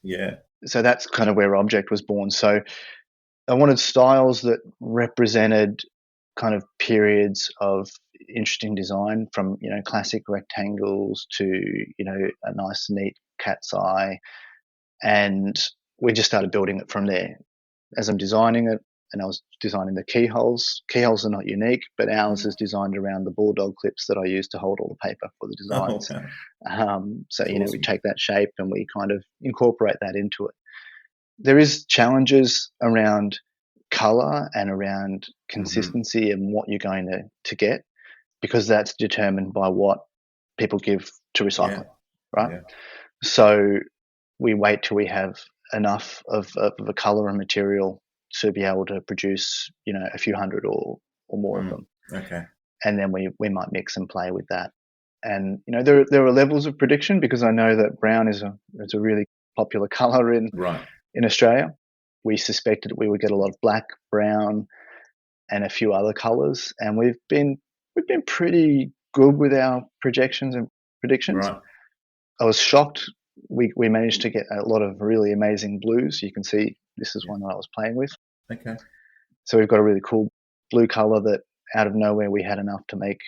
S1: Yeah.
S2: So that's kind of where Objekt was born. So I wanted styles that represented kind of periods of interesting design, from classic rectangles to a nice neat cat's eye, and we just started building it from there. As I'm designing it, and I was designing the keyholes. Keyholes are not unique, but ours is designed around the bulldog clips that I use to hold all the paper for the designs.
S1: Oh, okay.
S2: So
S1: That's awesome.
S2: we take that shape and we kind of incorporate that into it. There is challenges around color and around consistency and what you're going to get, because that's determined by what people give to recycling, right? Yeah. So we wait till we have enough of a color and material to be able to produce, a few hundred or more of them.
S1: Okay.
S2: And then we might mix and play with that. And, there are levels of prediction, because I know that brown is a really popular color in Australia. We suspected we would get a lot of black, brown, and a few other colors. And we've been pretty good with our projections and predictions.
S1: Right.
S2: I was shocked. We managed to get a lot of really amazing blues. You can see this is one that I was playing with.
S1: Okay.
S2: So we've got a really cool blue color that out of nowhere we had enough to make,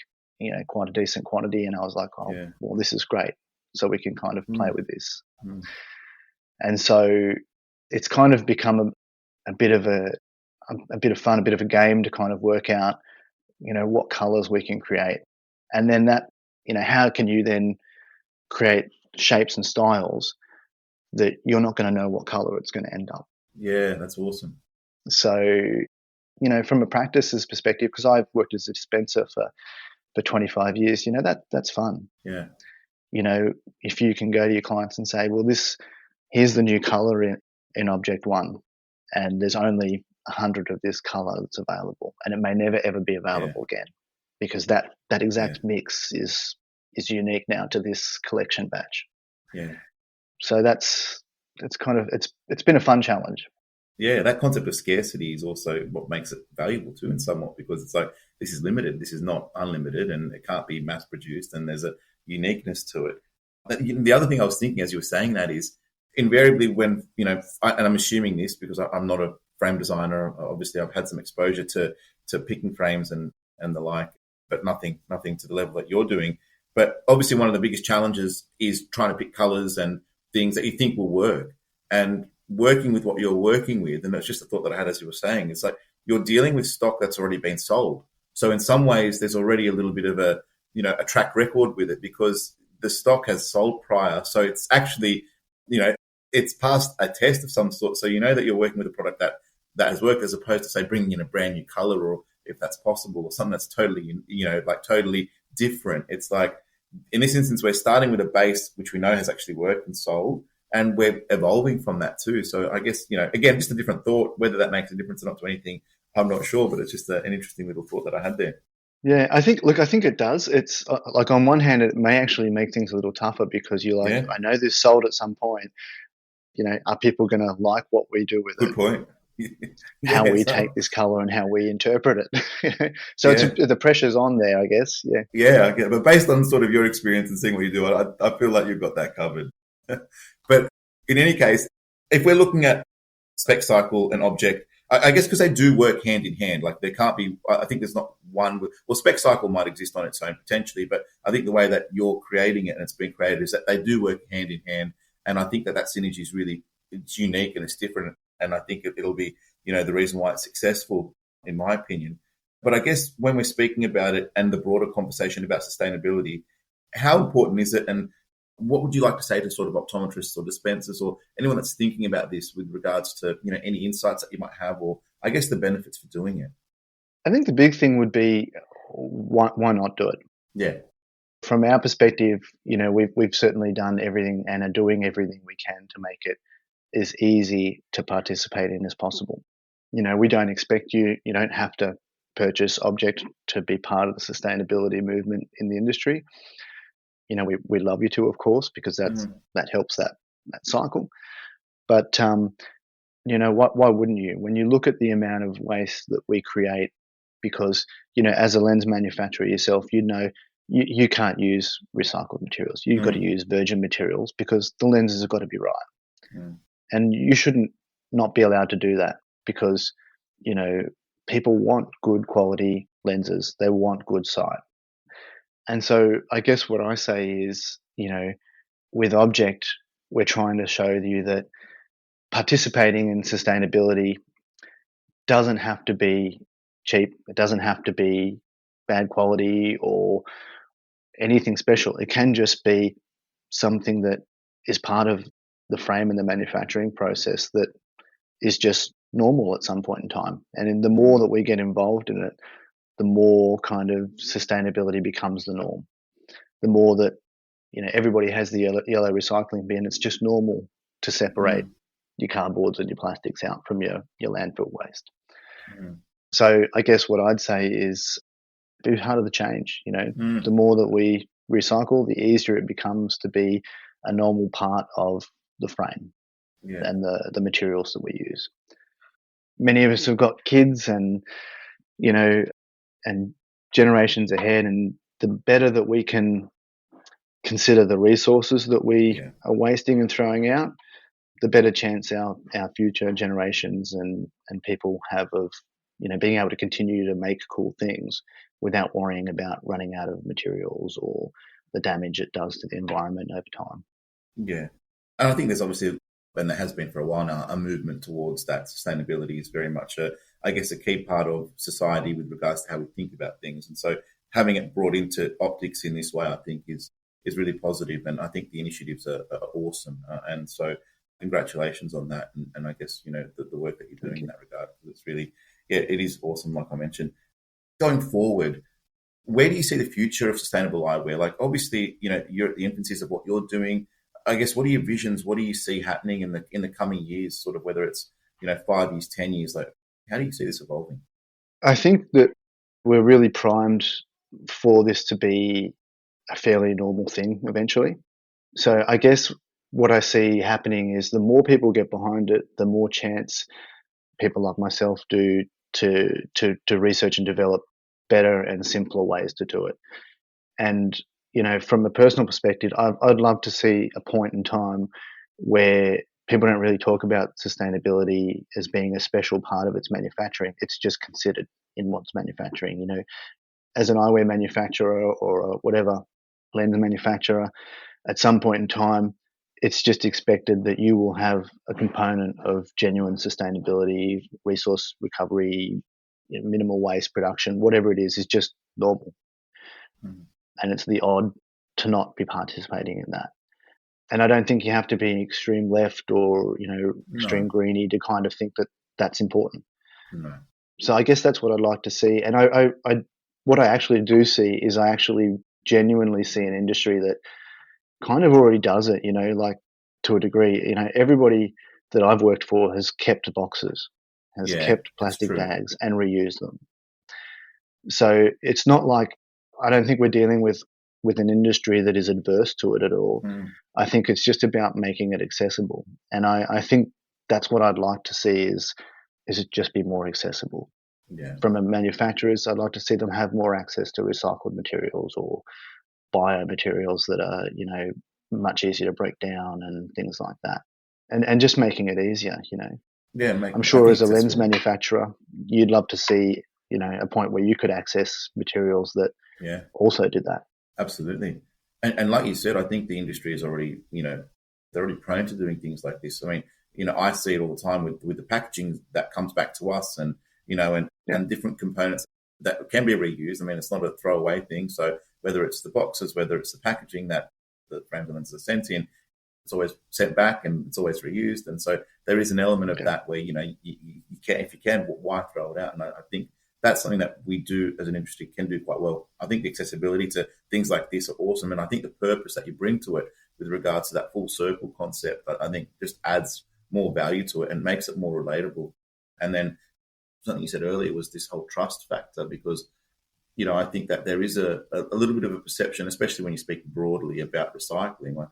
S2: quite a decent quantity. And I was like, well, this is great. So we can kind of play with this. And so it's kind of become a bit of fun, a bit of a game to kind of work out, what colors we can create. And then that, how can you then create shapes and styles that you're not going to know what color it's going to end up.
S1: Yeah, that's awesome.
S2: So, from a practices perspective, because I've worked as a dispenser for 25 years, that's fun.
S1: Yeah.
S2: If you can go to your clients and say, well, here's the new color in Objekt 1, and there's only 100 of this color that's available, and it may never ever be available again, because that exact mix is unique now to this collection batch.
S1: Yeah.
S2: So it's been a fun challenge.
S1: Yeah, that concept of scarcity is also what makes it valuable too, in somewhat, because it's like, this is limited, this is not unlimited, and it can't be mass produced, and there's a uniqueness to it. The other thing I was thinking as you were saying that is, invariably when, and I'm assuming this because I'm not a frame designer, obviously I've had some exposure to picking frames and the like, but nothing to the level that you're doing. But obviously one of the biggest challenges is trying to pick colors and things that you think will work, and working with what you're working with. And that's just a thought that I had as you were saying. It's like you're dealing with stock that's already been sold. So in some ways there's already a little bit of a track record with it, because the stock has sold prior. So it's actually, it's passed a test of some sort. So that you're working with a product that has worked, as opposed to, say, bringing in a brand new color, or if that's possible, or something that's totally, totally different. It's like, in this instance, we're starting with a base which we know has actually worked and sold, and we're evolving from that too. So I guess, again, just a different thought. Whether that makes a difference or not to anything, I'm not sure, but it's just an interesting little thought that I had there.
S2: Yeah, I think it does. It's like, on one hand, it may actually make things a little tougher, because you're like, I know this sold at some point. Are people going to like what we do with it?
S1: Good point.
S2: how
S1: Yeah,
S2: we
S1: so,
S2: take this color and how we interpret it. So
S1: yeah,
S2: the pressure's on there, I guess. Yeah.
S1: yeah, I get it. But based on sort of your experience and seeing what you do, I feel like you've got that covered. But in any case, if we're looking at Spexcycle and Objekt, I guess because they do work hand in hand. Like there can't be. I think there's not one. Well, Spexcycle might exist on its own potentially, but I think the way that you're creating it and it's being created is that they do work hand in hand. And I think that synergy is really, it's unique and it's different. And I think it'll be, the reason why it's successful, in my opinion. But I guess when we're speaking about it and the broader conversation about sustainability, how important is it? And what would you like to say to sort of optometrists or dispensers or anyone that's thinking about this with regards to, any insights that you might have, or I guess the benefits for doing it?
S2: I think the big thing would be why not do it?
S1: Yeah.
S2: From our perspective, we've certainly done everything and are doing everything we can to make it as easy to participate in as possible. We don't expect you don't have to purchase Objekt to be part of the sustainability movement in the industry. We love you to, of course, because that helps that cycle. But why wouldn't you? When you look at the amount of waste that we create, because as a lens manufacturer yourself, you can't use recycled materials. You've got to use virgin materials because the lenses have got to be right. And you shouldn't not be allowed to do that because, people want good quality lenses. They want good sight. And so I guess what I say is, with Objekt, we're trying to show you that participating in sustainability doesn't have to be cheap. It doesn't have to be bad quality or anything special. It can just be something that is part of the frame and the manufacturing process that is just normal at some point in time. And the more that we get involved in it, the more kind of sustainability becomes the norm. The more that, everybody has the yellow recycling bin, it's just normal to separate your cardboards and your plastics out from your landfill waste. So I guess what I'd say is be part of the change. The more that we recycle, the easier it becomes to be a normal part of the frame and the materials that we use. Many of us have got kids and generations ahead, and the better that we can consider the resources that we are wasting and throwing out, the better chance our future generations and people have of being able to continue to make cool things without worrying about running out of materials or the damage it does to the environment over time.
S1: Yeah. And I think there's obviously, and there has been for a while now, a movement towards that. Sustainability is very much a key part of society with regards to how we think about things. And so having it brought into optics in this way, I think is really positive. And I think the initiatives are awesome. And so congratulations on that. And I guess, the work that you're doing in that regard, it's really, it is awesome. Like I mentioned, going forward, where do you see the future of sustainable eyewear? Like, obviously, you're at the infancies of what you're doing. I guess, what are your visions? What do you see happening in the coming years? Sort of whether it's 5 years, 10 years. Like, how do you see this evolving?
S2: I think that we're really primed for this to be a fairly normal thing eventually. So I guess what I see happening is the more people get behind it, the more chance people like myself do to research and develop better and simpler ways to do it. And from a personal perspective, I'd love to see a point in time where people don't really talk about sustainability as being a special part of its manufacturing. It's just considered in what's manufacturing. As an eyewear manufacturer or whatever lens manufacturer, at some point in time, it's just expected that you will have a component of genuine sustainability, resource recovery, minimal waste production, whatever it is just normal. And it's the odd to not be participating in that. And I don't think you have to be extreme left or, extreme greeny to kind of think that that's important.
S1: No.
S2: So I guess that's what I'd like to see. And I what I actually do see is I actually genuinely see an industry that kind of already does it, like to a degree. Everybody that I've worked for has kept boxes, has kept plastic bags and reused them. So it's not like, I don't think we're dealing with an industry that is adverse to it at all. I think it's just about making it accessible. And I think that's what I'd like to see is is it just be more accessible.
S1: Yeah.
S2: From a manufacturers, I'd like to see them have more access to recycled materials or biomaterials that are, much easier to break down and things like that. And just making it easier,
S1: Yeah,
S2: I'm
S1: I
S2: sure
S1: think
S2: as a lens
S1: accessible.
S2: manufacturer, you'd love to see, a point where you could access materials that
S1: Yeah,
S2: also did that.
S1: absolutely. And like you said, I think the industry is already, they're already prone to doing things like this. I mean, I see it all the time with the packaging that comes back to us, and
S2: Yeah.
S1: and different components that can be reused. I mean, it's not a throwaway thing. So whether it's the boxes, whether it's the packaging that the frames and lenses are sent in, it's always sent back and it's always reused. And so there is an element of that where, you can, if you can, why throw it out? And I think that's something that we do as an industry can do quite well. I think the accessibility to things like this are awesome. And I think the purpose that you bring to it with regards to that full circle concept, I think just adds more value to it and makes it more relatable. And then something you said earlier was this whole trust factor, because I think that there is a little bit of a perception, especially when you speak broadly about recycling. Like,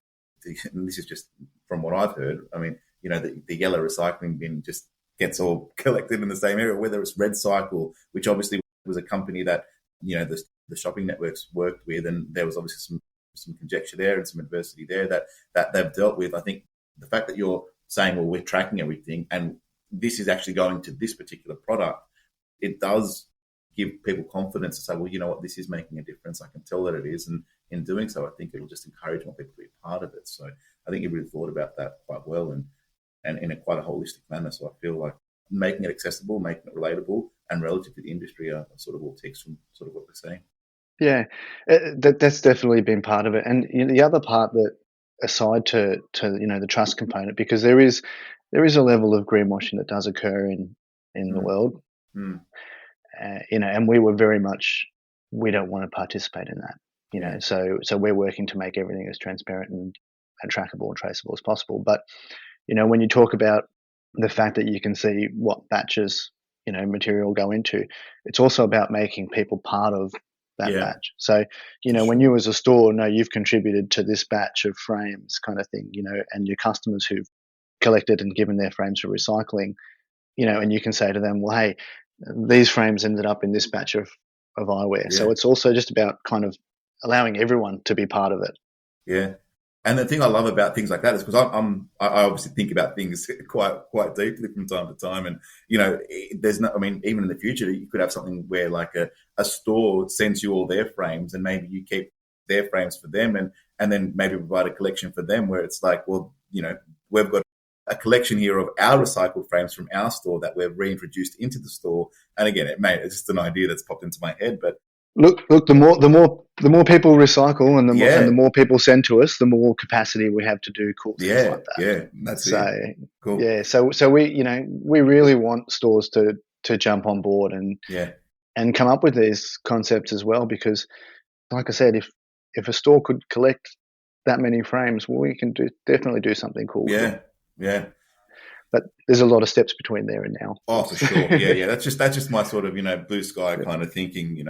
S1: and this is just from what I've heard. I mean, the yellow recycling bin just gets all collected in the same area, whether it's Red Cycle, which obviously was a company that, the shopping networks worked with, and there was obviously some conjecture there and some adversity there that they've dealt with. I think the fact that you're saying, well, we're tracking everything and this is actually going to this particular product, it does give people confidence to say, well, you know what, this is making a difference. I can tell that it is. And in doing so, I think it'll just encourage more people to be part of it. So I think you really thought about that quite well and in a quite a holistic manner. So I feel like making it accessible, making it relatable and relative to the industry are sort of all ticks from sort of what we're saying.
S2: Yeah, that's definitely been part of it. And the other part that, aside to the trust component, because there is a level of greenwashing that does occur in the
S1: Mm.
S2: world,
S1: Mm.
S2: and we were very much, we don't want to participate in that,
S1: Yeah.
S2: So we're working to make everything as transparent and trackable and traceable as possible. But when you talk about the fact that you can see what batches material go into, it's also about making people part of that
S1: Yeah,
S2: batch. So
S1: for
S2: when you
S1: sure.
S2: as a store know you've contributed to this batch of frames, kind of thing, and your customers who've collected and given their frames for recycling, and you can say to them, well, hey, these frames ended up in this batch of eyewear. So
S1: Yeah.
S2: it's also just about kind of allowing everyone to be part of it.
S1: Yeah. And the thing I love about things like that is because I obviously think about things quite deeply from time to time, and there's no. I mean, even in the future, you could have something where like a store sends you all their frames, and maybe you keep their frames for them, and then maybe provide a collection for them where it's like, well, we've got a collection here of our recycled frames from our store that we've reintroduced into the store. And again, it's just an idea that's popped into my head, but
S2: Look! The more people recycle, and the
S1: yeah,
S2: more people send to us, the more capacity we have to do cool things like that.
S1: yeah, that's
S2: So
S1: it. Cool.
S2: yeah, so we really want stores to jump on board
S1: Yeah.
S2: and come up with these concepts as well, because, like I said, if a store could collect that many frames, well, we can definitely do something cool with it.
S1: Yeah. Yeah.
S2: But there's a lot of steps between there and now.
S1: Oh, for sure. Yeah, yeah. That's just my sort of blue sky kind of thinking.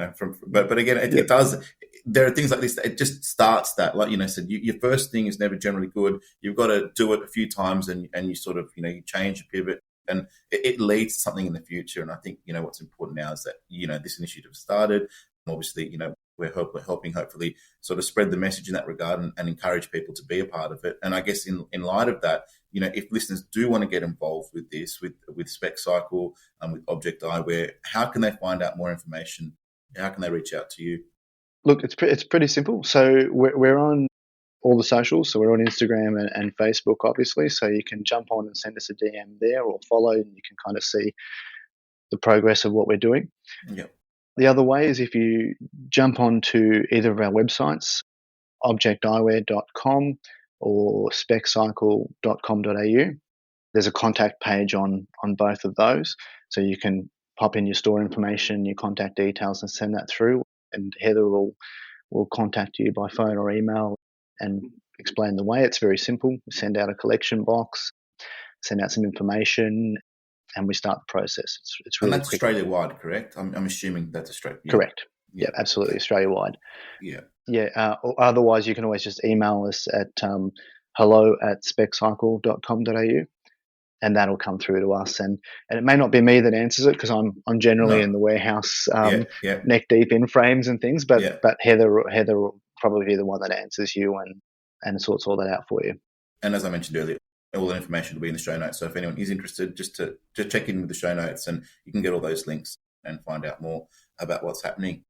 S1: But again,
S2: Yep.
S1: it does. There are things like this. That it just starts that, like said, your first thing is never generally good. You've got to do it a few times, and you sort of you change, you pivot, and it leads to something in the future. And I think what's important now is that this initiative started. Obviously, we're helping hopefully sort of spread the message in that regard and encourage people to be a part of it. And I guess in light of that, if listeners do want to get involved with this, with Spexcycle and with Objekt Eyewear, how can they find out more information? How can they reach out to you?
S2: Look, it's pretty simple. So we're on all the socials. So we're on Instagram and Facebook, obviously. So you can jump on and send us a DM there, or follow, and you can kind of see the progress of what we're doing.
S1: Yeah.
S2: The other way is if you jump onto either of our websites, objecteyewear.com or spexcycle.com.au. There's a contact page on both of those. So you can pop in your store information, your contact details, and send that through. And Heather will contact you by phone or email and explain the way. It's very simple. We send out a collection box, send out some information, and we start the process. It's
S1: And
S2: really
S1: that's
S2: quick.
S1: Australia wide, correct? I'm assuming that's Australia. Yeah.
S2: Correct. Yeah, absolutely. Australia wide.
S1: Yeah.
S2: Yeah. Otherwise, you can always just email us at hello@spexcycle.com.au. and that'll come through to us. And it may not be me that answers it because I'm generally in the warehouse, neck deep in frames and things. But Heather will probably be the one that answers you and sorts all that out for you.
S1: And as I mentioned earlier, all the information will be in the show notes. So if anyone is interested, just check in with the show notes, and you can get all those links and find out more about what's happening.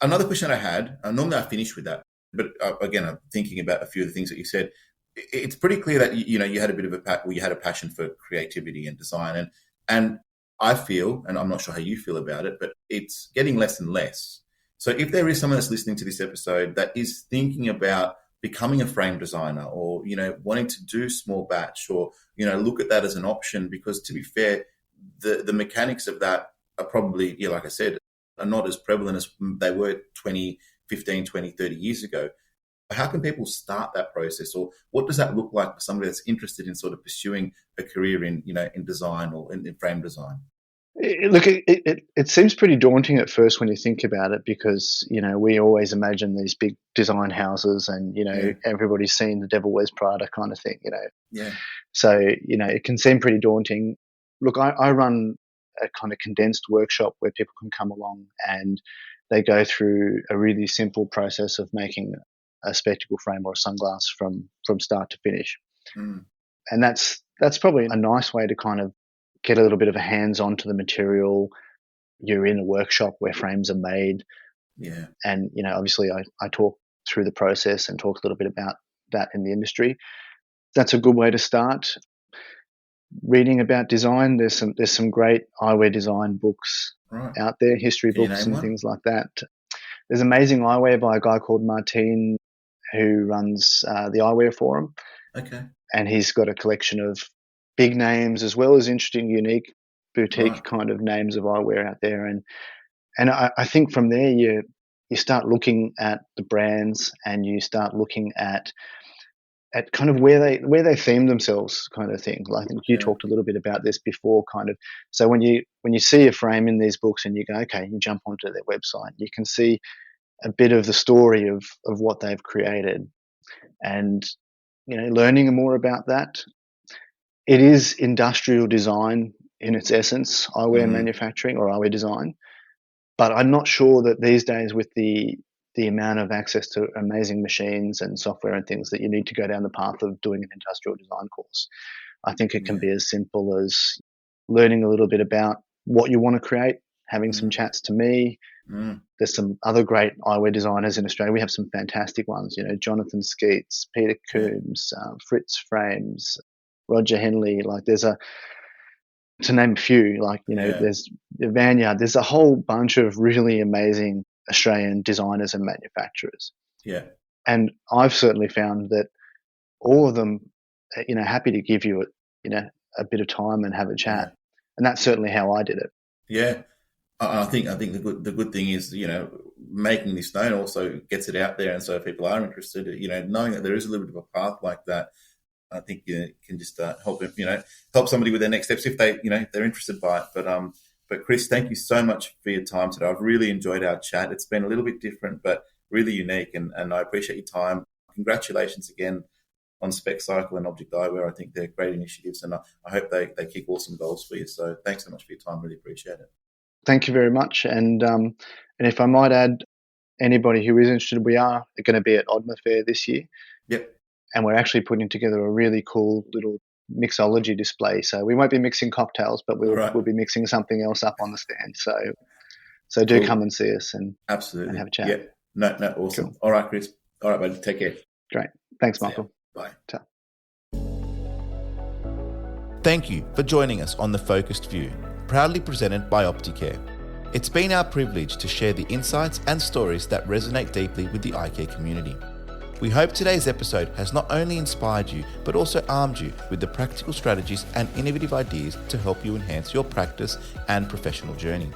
S1: Another question I had, normally I finish with that, but again, I'm thinking about a few of the things that you said. It's pretty clear that you had a bit of you had a passion for creativity and design, and I feel, and I'm not sure how you feel about it, but it's getting less and less. So if there is someone that's listening to this episode that is thinking about becoming a frame designer, or wanting to do small batch, or look at that as an option, because to be fair, the mechanics of that are probably, like I said, are not as prevalent as they were 15, 20, 30 years ago. How can people start that process, or what does that look like for somebody that's interested in sort of pursuing a career in design or in frame design?
S2: Look, it seems pretty daunting at first when you think about it, because we always imagine these big design houses, and everybody's seen the Devil Wears Prada kind of thing. So it can seem pretty daunting. Look, I run a kind of condensed workshop where people can come along and they go through a really simple process of making a spectacle frame or a sunglass from start to finish. And that's probably a nice way to kind of get a little bit of a hands-on to the material. You're in a workshop where frames are made. And obviously I talk through the process and talk a little bit about that in the industry. That's a good way to start. Reading about design, there's some great eyewear design books out there, history books and things like that. There's amazing eyewear by a guy called Martin, who runs the Eyewear forum.
S1: Okay.
S2: And he's got a collection of big names as well as interesting, unique, boutique kind of names of eyewear out there. And I think from there you start looking at the brands, and you start looking at kind of where they theme themselves, kind of thing. Like, I think you talked a little bit about this before, kind of. So when you see a frame in these books and you go, okay, you jump onto their website, you can see a bit of the story of what they've created, and learning more about that. It is industrial design in its essence, eyewear manufacturing or eyewear design. But I'm not sure that these days, with the amount of access to amazing machines and software and things, that you need to go down the path of doing an industrial design course. I think it can be as simple as learning a little bit about what you want to create, having some chats to me. There's some other great eyewear designers in Australia. We have some fantastic ones, Jonathan Skeets, Peter Coombs, Fritz Frames, Roger Henley. Like, to name a few, there's Vanyard. There's a whole bunch of really amazing Australian designers and manufacturers. And I've certainly found that all of them, happy to give you a bit of time and have a chat. And that's certainly how I did it.
S1: I think the good thing is, making this known also gets it out there, and so if people are interested, knowing that there is a little bit of a path like that, I think can just help somebody with their next steps if they're interested by it. But Chris, thank you so much for your time today. I've really enjoyed our chat. It's been a little bit different, but really unique, and I appreciate your time. Congratulations again on Spexcycle and Objekt Eyewear. I think they're great initiatives, and I hope they kick awesome goals for you. So thanks so much for your time. Really appreciate it.
S2: Thank you very much. And if I might add, anybody who is interested, we are going to be at Odma Fair this year. And we're actually putting together a really cool little mixology display. So we won't be mixing cocktails, but we'll be mixing something else up on the stand. So do come and see us and absolutely and have a chat.
S1: No, awesome. Cool. All right, Chris. All right, buddy. Take care.
S2: Great. Thanks, Michael.
S1: Bye.
S2: Ciao.
S1: Thank you for joining us on The Focused View, proudly presented by Opticare. It's been our privilege to share the insights and stories that resonate deeply with the eye care community. We hope today's episode has not only inspired you, but also armed you with the practical strategies and innovative ideas to help you enhance your practice and professional journey.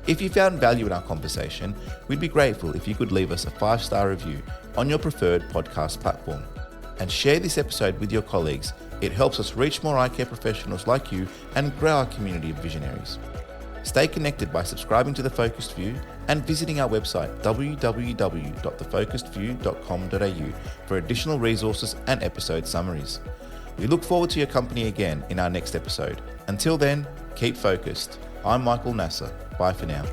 S1: If you found value in our conversation, we'd be grateful if you could leave us a 5-star review on your preferred podcast platform. And share this episode with your colleagues. It helps us reach more eye care professionals like you and grow our community of visionaries. Stay connected by subscribing to The Focused View and visiting our website www.thefocusedview.com.au for additional resources and episode summaries. We look forward to your company again in our next episode. Until then, keep focused. I'm Michael Nasser. Bye for now.